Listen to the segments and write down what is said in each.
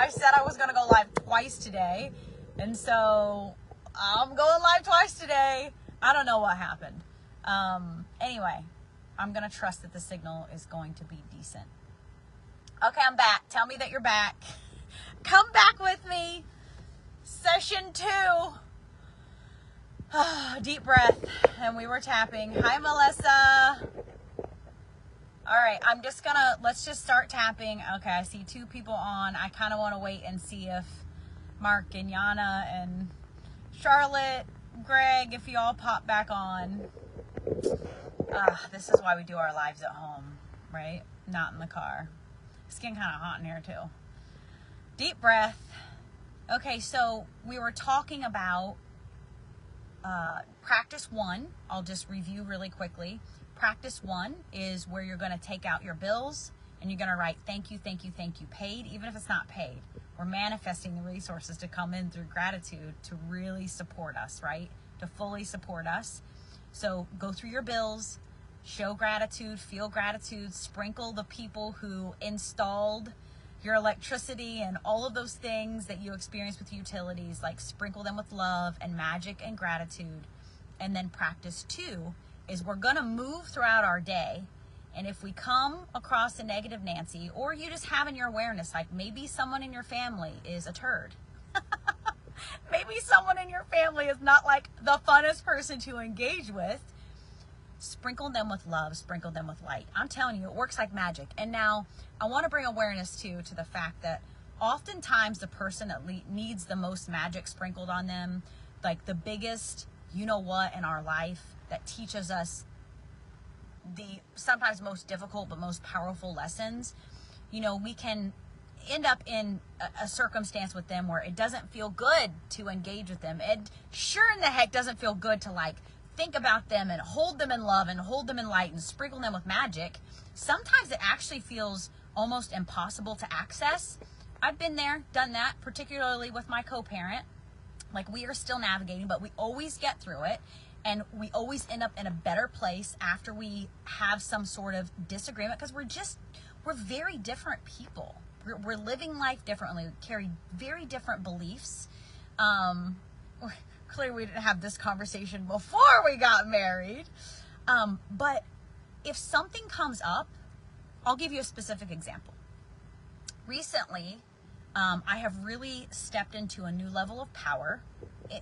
I said I was going to go live twice today. And so I'm going live twice today. I don't know what happened. Anyway, I'm going to trust that the signal is going to be decent. Okay, I'm back. Tell me that you're back. Come back with me. Session 2. Deep breath. And we were tapping. Hi, Melissa. All right, let's just start tapping. Okay, I see 2 people on. I kind of want to wait and see if Mark and Yana and Charlotte, Greg, if you all pop back on. This is why we do our lives at home, right? Not in the car. It's getting kind of hot in here too. Deep breath. Okay, so we were talking about practice 1. I'll just review really quickly. Practice 1 is where you're going to take out your bills and you're going to write thank you, thank you, thank you, paid, even if it's not paid. We're manifesting the resources to come in through gratitude to really support us, right? To fully support us. So go through your bills, show gratitude, feel gratitude, sprinkle the people who installed your electricity and all of those things that you experience with utilities, like sprinkle them with love and magic and gratitude. And then practice 2 is we're going to move throughout our day. And if we come across a negative Nancy, or you just have in your awareness, like maybe someone in your family is a turd. Maybe someone in your family is not like the funnest person to engage with. Sprinkle them with love, sprinkle them with light. I'm telling you, it works like magic. And now I want to bring awareness to the fact that oftentimes the person that needs the most magic sprinkled on them, like the biggest you know what in our life that teaches us the sometimes most difficult but most powerful lessons, we can end up in a circumstance with them where it doesn't feel good to engage with them. It sure in the heck doesn't feel good to like think about them and hold them in love and hold them in light and sprinkle them with magic. Sometimes it actually feels almost impossible to access. I've been there, done that, particularly with my co-parent. Like, we are still navigating, but we always get through it. And we always end up in a better place after we have some sort of disagreement, because we're very different people. We're living life differently. We carry very different beliefs. Clearly we didn't have this conversation before we got married. But if something comes up, I'll give you a specific example. Recently, I have really stepped into a new level of power,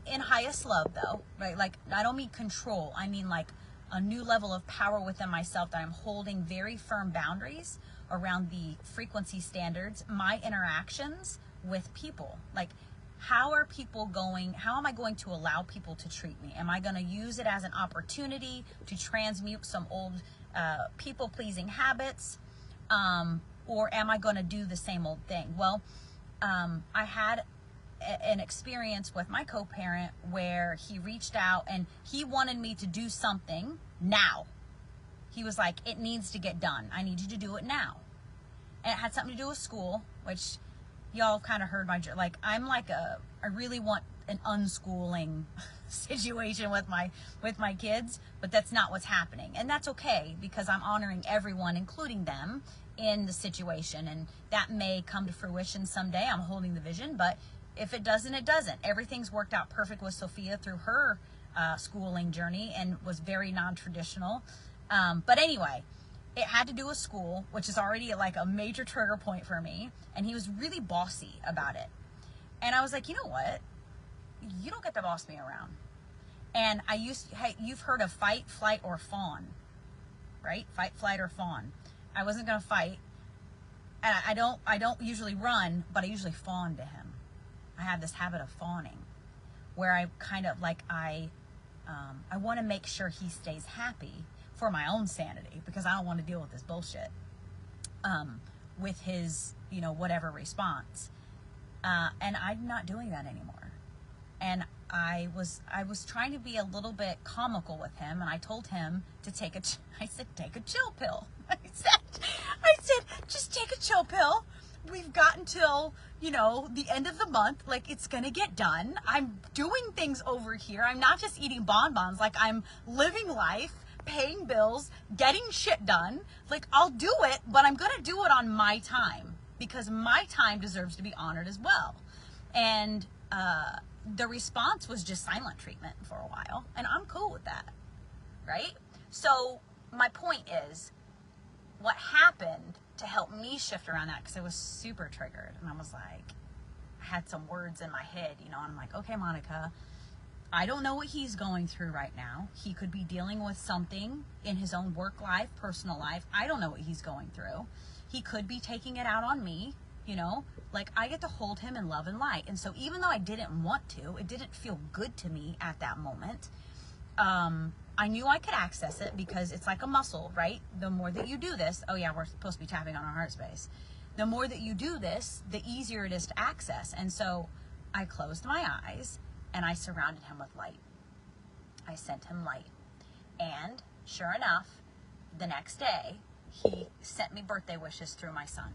in highest love though, right? Like, I don't mean control. I mean like a new level of power within myself, that I'm holding very firm boundaries around the frequency standards, my interactions with people. Like, how am I going to allow people to treat me? Am I going to use it as an opportunity to transmute some old people-pleasing habits? Or am I going to do the same old thing? Well, I had an experience with my co-parent where he reached out and he wanted me to do something now. He was like, it needs to get done. I need you to do it now. And it had something to do with school, which y'all kind of heard like, I'm like I really want an unschooling situation with my kids, but that's not what's happening. And that's okay, because I'm honoring everyone, including them, in the situation. And that may come to fruition someday. I'm holding the vision, but if it doesn't, it doesn't. Everything's worked out perfect with Sophia through her schooling journey, and was very non-traditional. But anyway, it had to do with school, which is already like a major trigger point for me. And he was really bossy about it. And I was like, you know what? You don't get to boss me around. And hey, you've heard of fight, flight, or fawn, right? Fight, flight, or fawn. I wasn't going to fight. And I don't usually run, but I usually fawn to him. I have this habit of fawning, where I kind of like, I want to make sure he stays happy for my own sanity, because I don't want to deal with this bullshit with his, whatever response. And I'm not doing that anymore. And I was trying to be a little bit comical with him, and I told him to take a chill pill. I said, just take a chill pill. We've got until, the end of the month. Like, it's going to get done. I'm doing things over here. I'm not just eating bonbons. Like, I'm living life, paying bills, getting shit done. Like, I'll do it, but I'm going to do it on my time. because my time deserves to be honored as well. And the response was just silent treatment for a while, and I'm cool with that, right? So my point is, what happened to help me shift around that, because I was super triggered, and I was like, I had some words in my head, you know, and I'm like, okay, Monica, I don't know what he's going through right now. He could be dealing with something in his own work life, personal life. I don't know what he's going through. He could be taking it out on me, you know, like I get to hold him in love and light. And so even though I didn't want to, it didn't feel good to me at that moment. I knew I could access it because it's like a muscle, right? The more that you do this, oh yeah, we're supposed to be tapping on our heart space. The more that you do this, the easier it is to access. And so I closed my eyes and I surrounded him with light. I sent him light. And sure enough, the next day, he sent me birthday wishes through my son.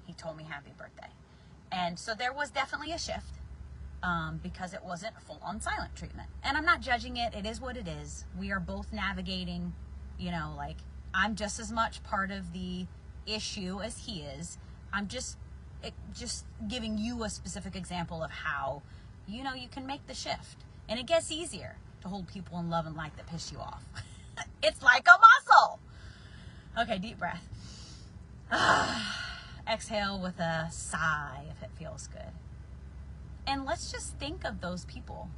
He told me happy birthday. And so there was definitely a shift. Because it wasn't full-on silent treatment. And I'm not judging it. It is what it is. We are both navigating, you know, like I'm just as much part of the issue as he is. I'm just giving you a specific example of how, you know, you can make the shift. And it gets easier to hold people in love and light that piss you off. It's like a muscle. Okay, deep breath. Exhale with a sigh if it feels good. And let's just think of those people.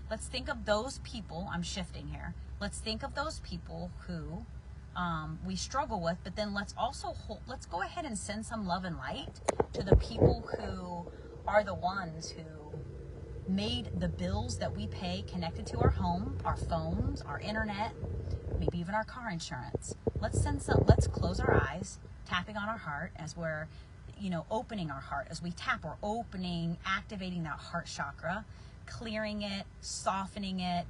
Let's think of those people. I'm shifting here. Let's think of those people who we struggle with, but then let's also let's go ahead and send some love and light to the people who are the ones who made the bills that we pay connected to our home, our phones, our internet, maybe even our car insurance. Let's close our eyes, tapping on our heart as we're, you know, opening our heart. As we tap, we're opening, activating that heart chakra, clearing it, softening it,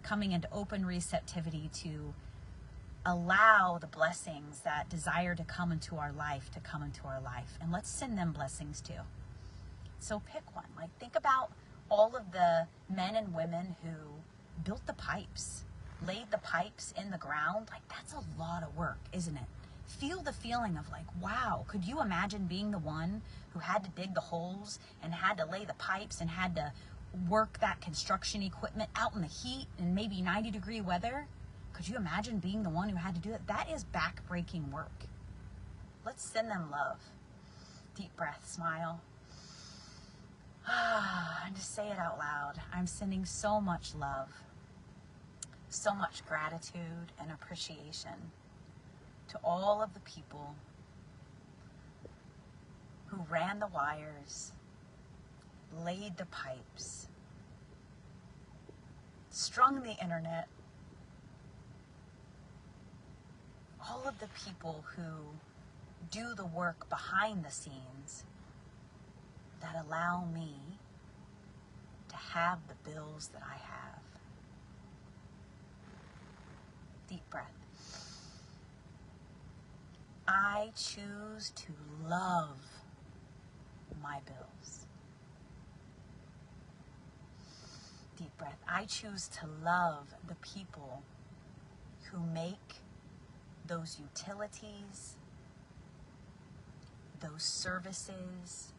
coming into open receptivity to allow the blessings that desire to come into our life to come into our life. And let's send them blessings too. So pick one. Like, think about all of the men and women who built the pipes, laid the pipes in the ground. Like, that's a lot of work, isn't it? Feel the feeling of like, wow, could you imagine being the one who had to dig the holes and had to lay the pipes and had to work that construction equipment out in the heat and maybe 90-degree weather? Could you imagine being the one who had to do it? That is back-breaking work. Let's send them love. Deep breath, smile. And just say it out loud. I'm sending so much love, so much gratitude and appreciation to all of the people who ran the wires, laid the pipes, strung the internet, all of the people who do the work behind the scenes that allow me to have the bills that I have. Deep breath. I choose to love my bills. Deep breath. I choose to love the people who make those utilities, those services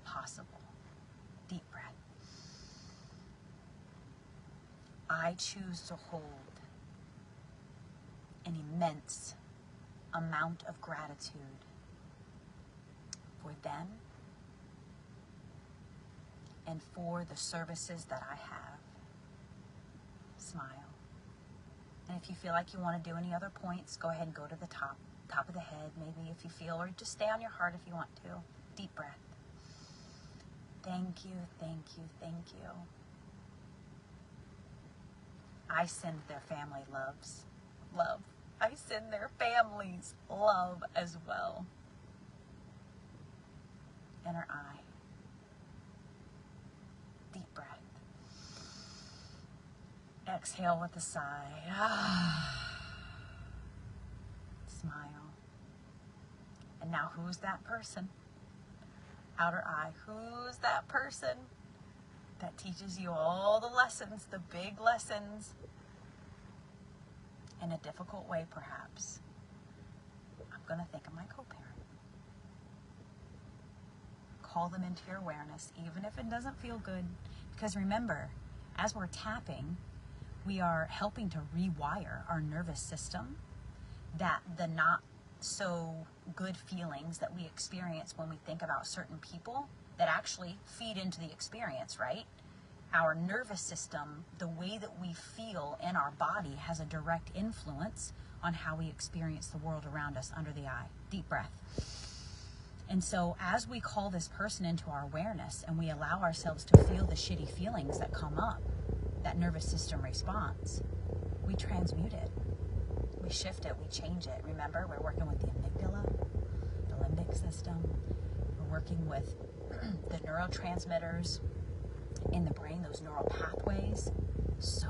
possible. Deep breath. I choose to hold an immense amount of gratitude for them and for the services that I have. Smile. And if you feel like you want to do any other points, go ahead and go to the top of the head, maybe if you feel, or just stay on your heart if you want to. Deep breath. Thank you, thank you, thank you. I send their family love. I send their families love as well. Inner eye. Deep breath. Exhale with a sigh. Smile. And now who's that person? Outer eye. Who's that person that teaches you all the lessons, the big lessons, in a difficult way perhaps? I'm going to think of my co-parent. call them into your awareness, even if it doesn't feel good. Because remember, as we're tapping, we are helping to rewire our nervous system, that the not so good feelings that we experience when we think about certain people that actually feed into the experience, right? Our nervous system, the way that we feel in our body, has a direct influence on how we experience the world around us. Under the eye, deep breath. And so as we call this person into our awareness and we allow ourselves to feel the shitty feelings that come up, that nervous system response, we transmute it. We shift it, we change it. Remember, we're working with the amygdala, the limbic system. We're working with the neurotransmitters in the brain, those neural pathways. So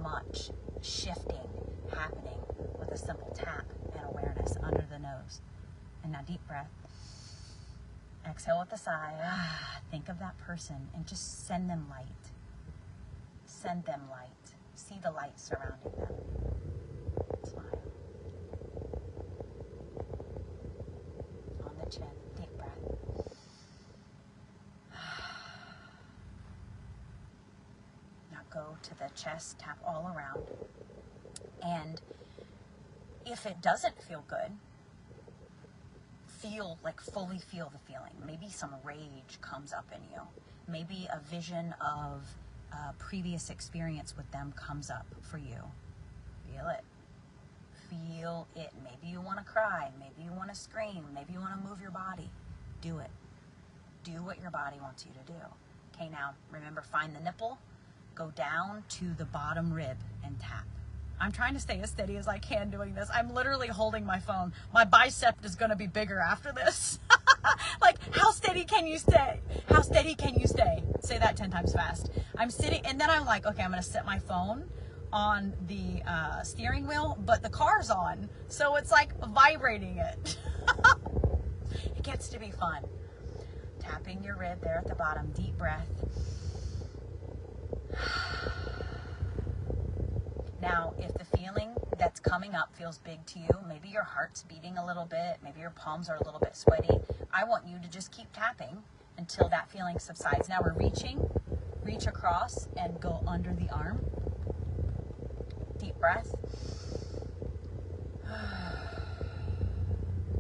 much shifting happening with a simple tap and awareness under the nose. And now deep breath. Exhale with a sigh. Think of that person and just send them light. Send them light. See the light surrounding them. Smile. On the chin, deep breath. Now go to the chest, tap all around. And if it doesn't feel good, fully feel the feeling. Maybe some rage comes up in you. Maybe a vision of a previous experience with them comes up for you. Feel it. Feel it. Maybe you want to cry. Maybe you want to scream. Maybe you want to move your body. Do it. Do what your body wants you to do. Okay, now remember, find the nipple. Go down to the bottom rib and tap. I'm trying to stay as steady as I can doing this. I'm literally holding my phone. My bicep is going to be bigger after this. Like, how steady can you stay? How steady can you stay? Say that 10 times fast. I'm sitting, and then I'm like, okay, I'm going to set my phone on the steering wheel, but the car's on. So it's like vibrating it. It gets to be fun. Tapping your rib there at the bottom. Deep breath. Now, if the feeling that's coming up feels big to you, maybe your heart's beating a little bit, maybe your palms are a little bit sweaty, I want you to just keep tapping until that feeling subsides. Now we're reach across and go under the arm. Deep breath.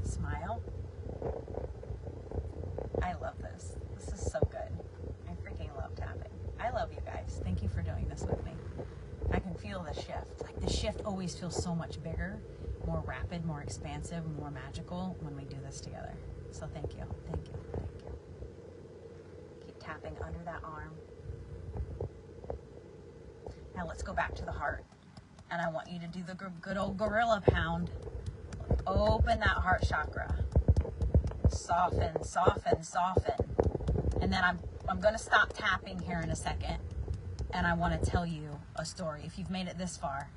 Smile. I love this. This is so good. I freaking love tapping. I love you guys. Thank you for doing this with me. I can feel the shift. Like, the shift always feels so much bigger, more rapid, more expansive, more magical when we do this together. So thank you, thank you, thank you. Keep tapping under that arm. Now let's go back to the heart. And I want you to do the good old gorilla pound. Open that heart chakra. Soften, soften, soften. And then I'm going to stop tapping here in a second. And I want to tell you a story. If you've made it this far,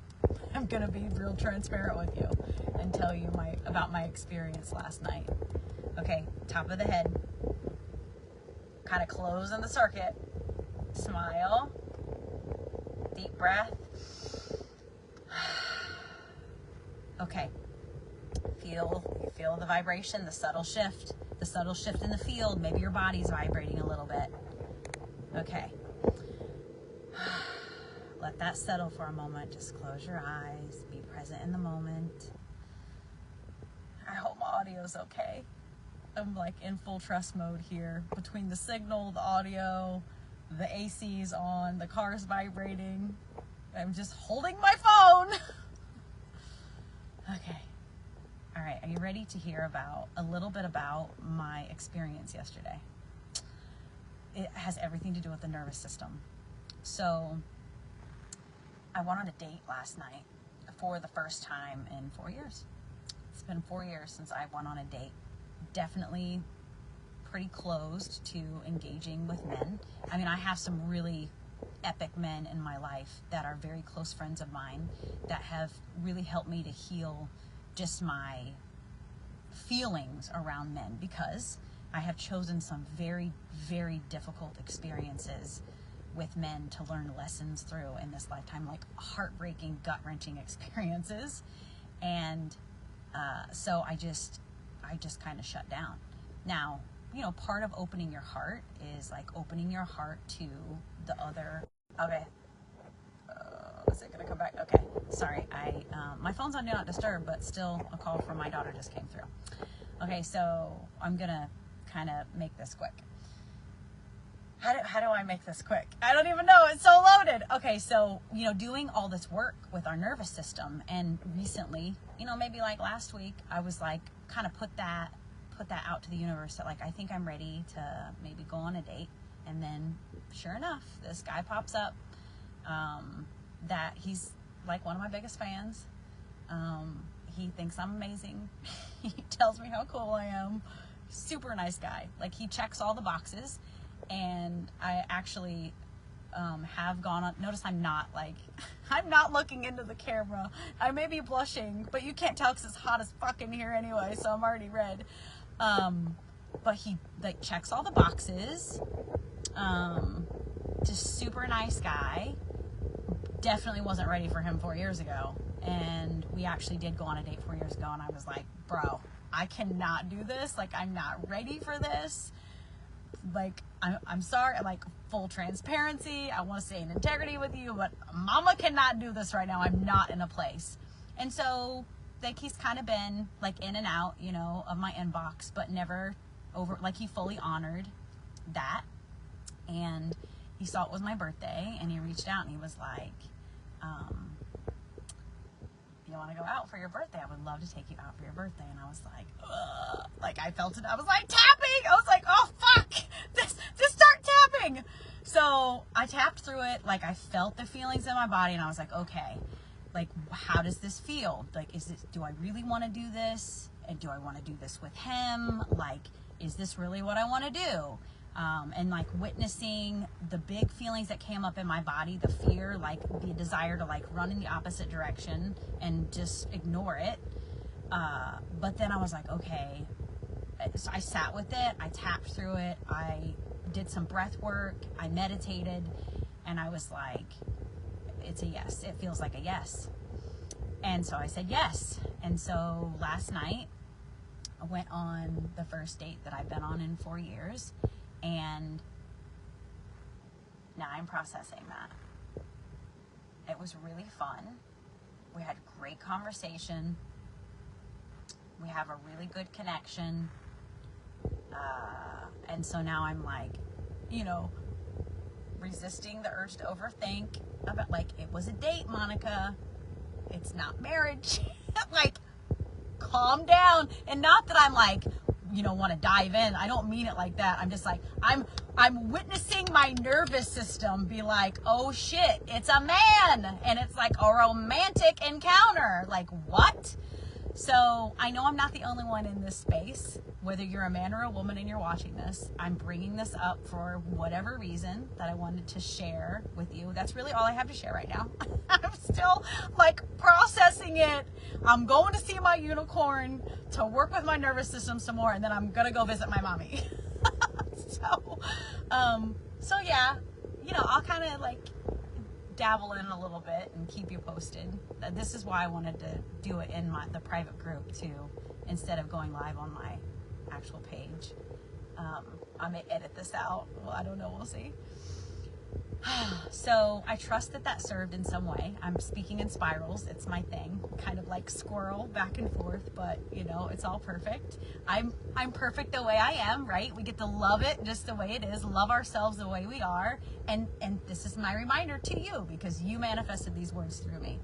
I'm going to be real transparent with you and tell you about my experience last night. Okay, top of the head. Kind of closing the circuit. Smile. Deep breath. Okay. Feel the vibration, the subtle shift in the field. Maybe your body's vibrating a little bit. Okay. Let that settle for a moment. Just close your eyes. Be present in the moment. I hope my audio's okay. I'm like in full trust mode here. Between the signal, the audio, the AC's on, the car's vibrating. I'm just holding my phone. Okay. All right. Are you ready to hear a little bit about my experience yesterday? It has everything to do with the nervous system. So I went on a date last night for the first time in 4 years. It's been 4 years since I went on a date. Definitely pretty closed to engaging with men. I mean, I have some really epic men in my life that are very close friends of mine that have really helped me to heal just my feelings around men, because I have chosen some very, very difficult experiences with men to learn lessons through in this lifetime, like heartbreaking, gut-wrenching experiences. And so I just kind of shut down. Now, you know, part of opening your heart is like opening your heart to the other. Okay. Is it gonna come back? Okay. Sorry, my phone's on Do Not Disturb, but still a call from my daughter just came through. Okay, so I'm gonna kind of make this quick. How do I make this quick? I don't even know. It's so loaded. Okay, so, you know, doing all this work with our nervous system, and recently, you know, maybe like last week, I was like, kind of put that out to the universe that like, I think I'm ready to maybe go on a date. And then sure enough, this guy pops up, that he's like one of my biggest fans. He thinks I'm amazing. He tells me how cool I am. Super nice guy. Like, he checks all the boxes. And I actually have gone on. Notice I'm not like, I'm not looking into the camera. I may be blushing, but you can't tell because it's hot as fuck in here anyway, so I'm already red. But he like checks all the boxes. Just super nice guy. Definitely wasn't ready for him 4 years ago. And we actually did go on a date 4 years ago, and I was like, bro, I cannot do this. Like, I'm not ready for this. Like, I'm sorry, like, full transparency. I want to stay in integrity with you, but mama cannot do this right now. I'm not in a place. And so, like, he's kind of been, like, in and out, you know, of my inbox, but never over, like, he fully honored that. And he saw it was my birthday, and he reached out, and he was like, you want to go out for your birthday? I would love to take you out for your birthday. And I was like, ugh. Like, I felt it. I was like tapping. I was like, oh fuck, just start tapping. So I tapped through it. Like, I felt the feelings in my body, and I was like, okay, like, how does this feel? Like, do I really want to do this? And do I want to do this with him? Like, is this really what I want to do? And like witnessing the big feelings that came up in my body, the fear, like the desire to like run in the opposite direction and just ignore it. But then I was like, okay, so I sat with it, I tapped through it, I did some breath work, I meditated, and I was like, it's a yes. It feels like a yes. And so I said yes. And so last night I went on the first date that I've been on in 4 years. And now I'm processing that. It was really fun. We had great conversation. We have a really good connection. And so now I'm like, you know, resisting the urge to overthink about, like, it was a date, Monica. It's not marriage. Like, calm down. And not that I'm like, you know, want to dive in. I don't mean it like that. I'm just like, I'm witnessing my nervous system be like, oh shit, it's a man. And it's like a romantic encounter. Like, what? So I know I'm not the only one in this space. Whether you're a man or a woman and you're watching this, I'm bringing this up for whatever reason that I wanted to share with you. That's really all I have to share right now. I'm still like processing it. I'm going to see my unicorn to work with my nervous system some more, and then I'm gonna go visit my mommy. So yeah, you know, I'll kind of like dabble in a little bit and keep you posted. This is why I wanted to do it in the private group too, instead of going live on my actual page. I may edit this out. Well, I don't know. We'll see. So I trust that served in some way. I'm speaking in spirals. It's my thing. Kind of like squirrel back and forth, but you know, it's all perfect. I'm perfect the way I am, right? We get to love it just the way it is, love ourselves the way we are. And this is my reminder to you, because you manifested these words through me.